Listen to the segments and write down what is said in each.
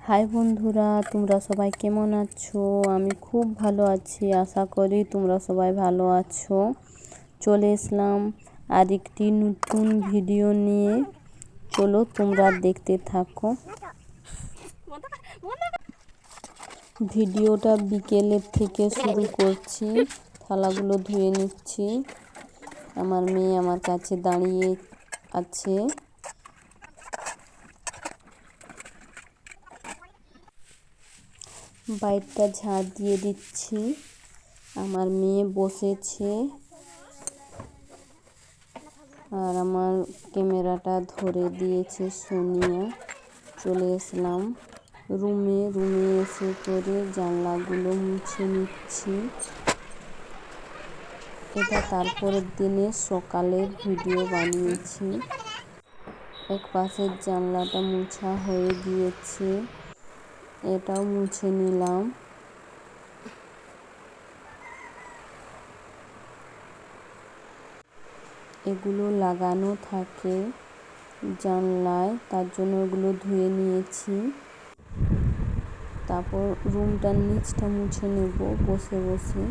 High বন্ধুরা, তোমরা সবাই কেমন আছো? আমি খুব ভালো আছি, আশা করি তোমরা সবাই ভালো আছো। চলে এসলাম আর একটি নতুন ভিডিও নিয়ে। চলো তোমরা দেখতে থাকো। ভিডিওটা বিকেলের থেকে শুরু করছি। থালাগুলো ধুয়ে নিচ্ছি। আমার মেয়ে আমার কাছে দাঁড়িয়ে আছে। বাইরটা ঝাড় দিয়ে দিচ্ছি। আমার মেয়ে বসেছে আর আমার ক্যামেরাটা ধরে দিয়েছে সোনিয়া। চলে আসলাম রুমে এসে করে জানলাগুলো মুছে নিচ্ছি। এটা তারপরের দিনে সকালের ভিডিও বানিয়েছি। এক পাশের জানলাটা মুছা হয়ে গিয়েছে, এটাও মুছে নিলাম। এগুলো লাগানো থাকে জানলায়, তার জন্য এগুলো ধুয়ে নিয়েছি। তারপর রুমটার নিচটা মুছে নেব বসে বসে।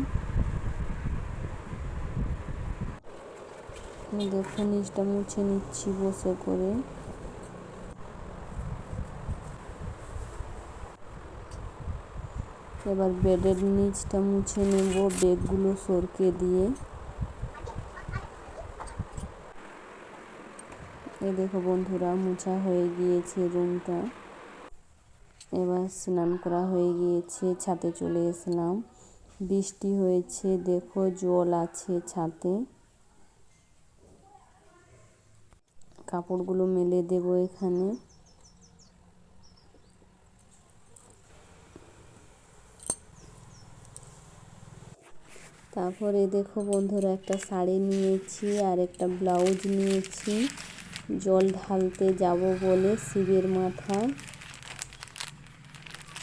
দেখো নিচটা মুছে নিচ্ছি বসে করে। এবার বেডের নিচটা মুছে নেব বেগগুলো সরকে দিয়ে। এই দেখো বন্ধুরা, মোছা হয়ে গিয়েছে রুমটা। এবার স্নান করা হয়ে গিয়েছে, ছাদে চলে এসলাম। বৃষ্টি হয়েছে, দেখো জল আছে ছাদে। কাপড়গুলো মেলে দেব এখানে। তারপরে দেখো বন্ধুরা, একটা শাড়ি নিয়েছি আর একটা ব্লাউজ নিয়েছি জল ঢালতে যাব বলে শিবের মাথায়।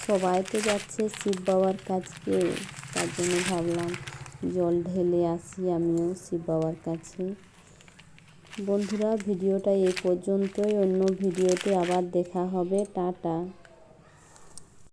সবাই তো যাচ্ছে শিব বাবার কাছে, তার জন্য ভাবলাম জল ঢেলে আসি আমিও শিব বাবার কাছে। বন্ধুরা, ভিডিওটা এই পর্যন্তই। অন্য ভিডিওতে আবার দেখা হবে। টাটা।